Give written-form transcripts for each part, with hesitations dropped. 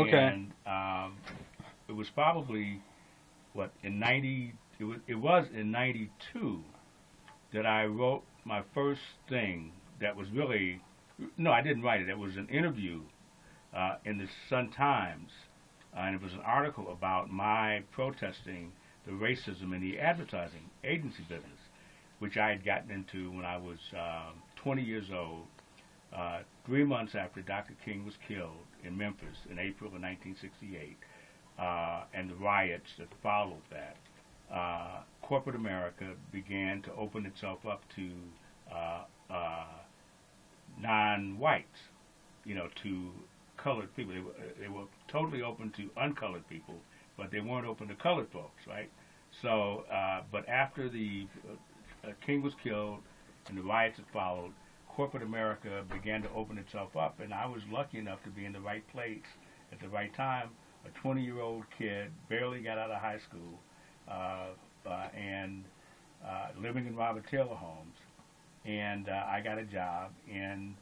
Okay. And it was probably what in 90. It was in 92 that I wrote my first thing that was really no, I didn't write it. It was an interview in the Sun Times, and it was an article about my protesting the racism in the advertising agency business, which I had gotten into when I was 20 years old, 3 months after Dr. King was killed in Memphis in April of 1968, and the riots that followed that. Corporate America began to open itself up to non-whites, to colored people. They were totally open to uncolored people, but they weren't open to colored folks, right? So, but after the King was killed and the riots that followed, corporate America began to open itself up, and I was lucky enough to be in the right place at the right time. A 20-year-old kid, barely got out of high school, and living in Robert Taylor homes, and I got a job in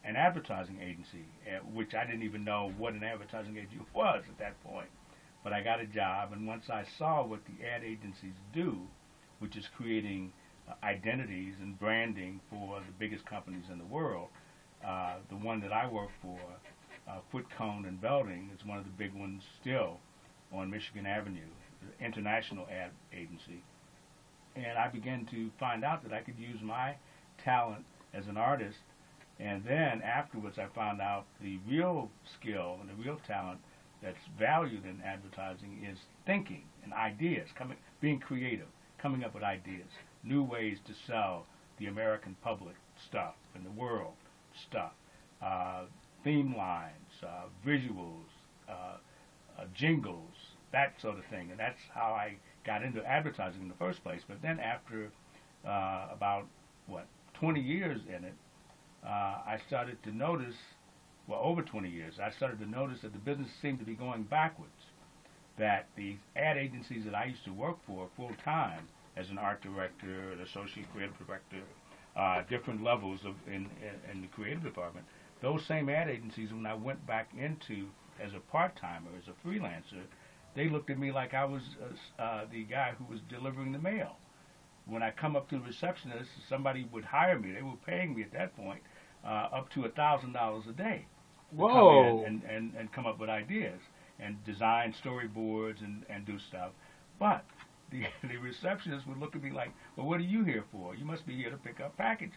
an advertising agency, which I didn't even know what an advertising agency was at that point. But I got a job, and once I saw what the ad agencies do, which is creating identities and branding for the biggest companies in the world, the one that I work for, Foot Cone and Belting, is one of the big ones still on Michigan Avenue, the international ad agency. And I began to find out that I could use my talent as an artist, and then afterwards I found out the real skill and the real talent that's valued in advertising is thinking and ideas, being creative, coming up with ideas, new ways to sell the American public stuff and the world stuff, theme lines, visuals, jingles, that sort of thing. And that's how I got into advertising in the first place. But then after about, 20 years in it, I started to notice, over 20 years, I started to notice that the business seemed to be going backwards, that the ad agencies that I used to work for full-time as an art director, an associate creative director, different levels in the creative department, those same ad agencies, when I went back into as a part-timer, as a freelancer, they looked at me like I was the guy who was delivering the mail. When I come up to the receptionist, somebody would hire me. They were paying me at that point up to $1,000 a day. Whoa! Come in and come up with ideas and design storyboards and do stuff. But the receptionist would look at me like, well, what are you here for? You must be here to pick up packages.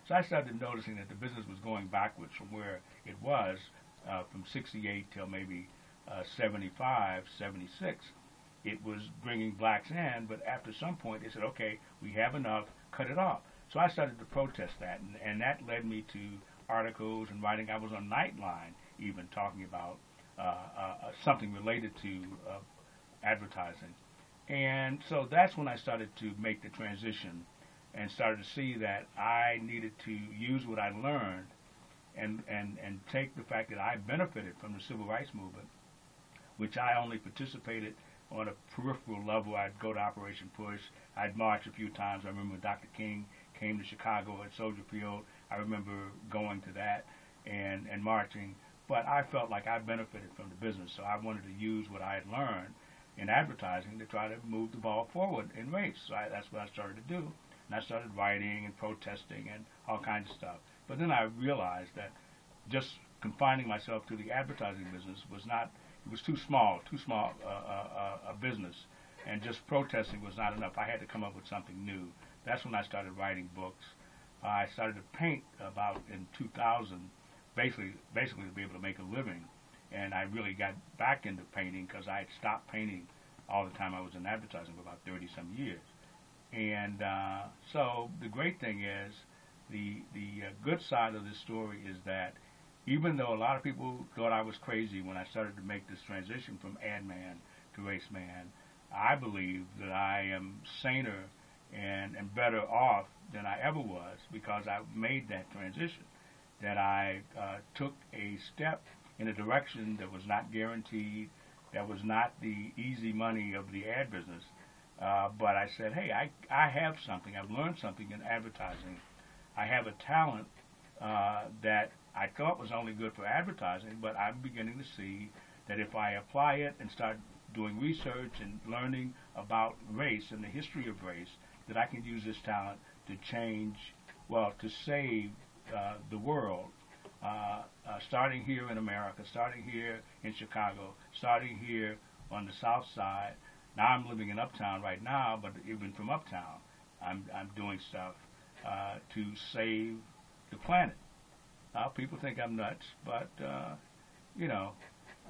So I started noticing that the business was going backwards from where it was from 68 till maybe 75, 76. It was bringing blacks in, but after some point they said, okay, we have enough, cut it off. So I started to protest that, and that led me to articles and writing. I was on Nightline even talking about something related to advertising. And so that's when I started to make the transition and started to see that I needed to use what I learned and take the fact that I benefited from the civil rights movement, which I only participated on a peripheral level. I'd go to Operation Push. I'd march a few times. I remember Dr. King came to Chicago at Soldier Field. I remember going to that and marching. But I felt like I benefited from the business, so I wanted to use what I had learned in advertising to try to move the ball forward in race. So that's what I started to do. And I started writing and protesting and all kinds of stuff. But then I realized that just confining myself to the advertising business was not, it was too small a business, and just protesting was not enough. I had to come up with something new. That's when I started writing books. I started to paint about in 2000, basically to be able to make a living, and I really got back into painting because I had stopped painting all the time I was in advertising for about 30-some years. And so the great thing is, the good side of this story is that even though a lot of people thought I was crazy when I started to make this transition from ad man to race man, I believe that I am saner and better off than I ever was because I made that transition, that I took a step in a direction that was not guaranteed, that was not the easy money of the ad business, but I said, hey, I have something. I've learned something in advertising. I have a talent that I thought was only good for advertising, but I'm beginning to see that if I apply it and start doing research and learning about race and the history of race, that I can use this talent to change, well, to save the world, starting here in America, starting here in Chicago, starting here on the South Side. Now I'm living in Uptown right now, but even from Uptown, I'm doing stuff to save the planet. People think I'm nuts, but you know,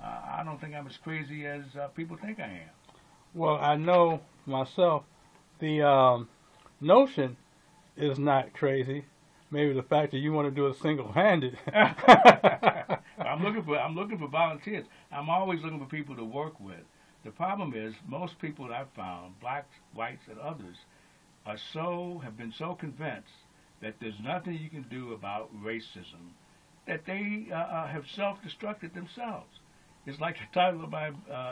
I don't think I'm as crazy as people think I am. Well, I know myself, the notion is not crazy. Maybe the fact that you want to do it single-handed. I'm looking for volunteers. I'm always looking for people to work with. The problem is most people that I've found, blacks, whites, and others, have been so convinced that there's nothing you can do about racism that they have self-destructed themselves. It's like the title of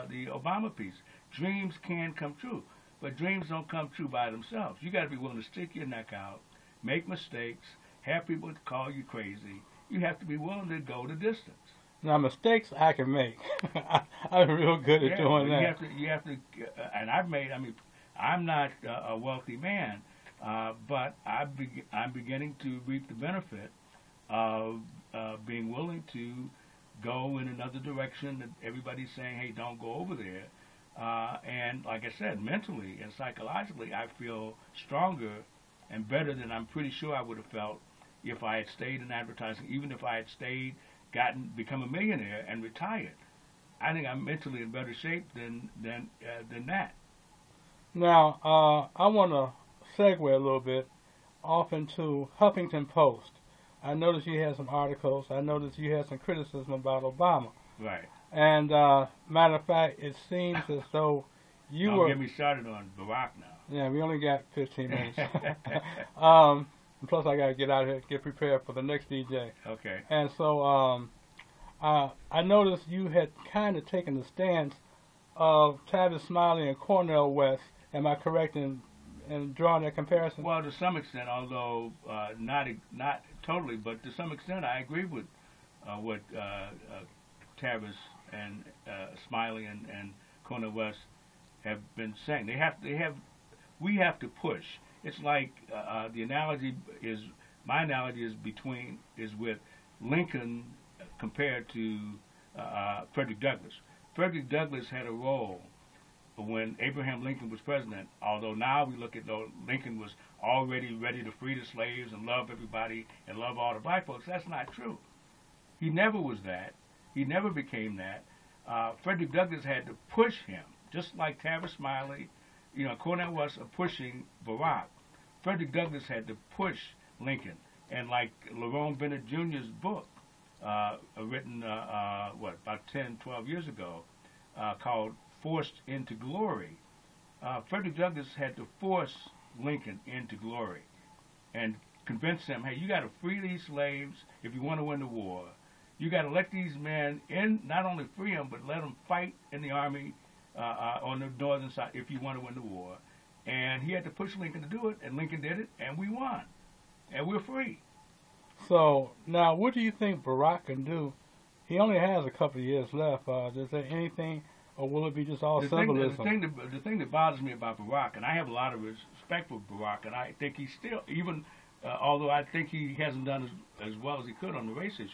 the Obama piece. Dreams can come true, but dreams don't come true by themselves. You got to be willing to stick your neck out, make mistakes, have people call you crazy. You have to be willing to go the distance. Now, mistakes I can make. I'm real good at doing that. You have to, and I've made. I mean, I'm not a wealthy man, but I'm beginning to reap the benefit of being willing to go in another direction that everybody's saying, hey, don't go over there. And like I said, mentally and psychologically, I feel stronger and better than I'm pretty sure I would have felt if I had stayed in advertising, even if I had stayed, become a millionaire and retired. I think I'm mentally in better shape than that. Now, I want to segue a little bit off into Huffington Post. I noticed you had some articles. I noticed you had some criticism about Obama. Right. And matter of fact, it seems as though you were... Don't get me started on Barack now. Yeah, we only got 15 minutes. Plus, I got to get out here, get prepared for the next DJ. Okay. And so I noticed you had kind of taken the stance of Tavis Smiley and Cornel West. Am I correct in drawing that comparison? Well, to some extent, although not totally, but to some extent, I agree with what Tavis and Smiley and Cornel West have been saying. We have to push. It's like the analogy is, my analogy is with Lincoln compared to Frederick Douglass. Frederick Douglass had a role when Abraham Lincoln was president, although now we look at Lincoln was already ready to free the slaves and love everybody and love all the black folks. That's not true. He never was that. He never became that. Frederick Douglass had to push him, just like Tavis Smiley, Cornel West are pushing Barack. Frederick Douglass had to push Lincoln. And like Lerone Bennett Jr.'s book, written, about 10, 12 years ago, called Forced into Glory, Frederick Douglass had to force Lincoln into glory and convince him, hey, you got to free these slaves if you want to win the war. You got to let these men in, not only free them, but let them fight in the army on the northern side if you want to win the war. And he had to push Lincoln to do it, and Lincoln did it, and we won. And we're free. So, now, what do you think Barack can do? He only has a couple of years left. Is there anything, or will it be just all symbolism? The thing that bothers me about Barack, and I have a lot of respect for Barack, and I think he's still, even although I think he hasn't done as well as he could on the race issue,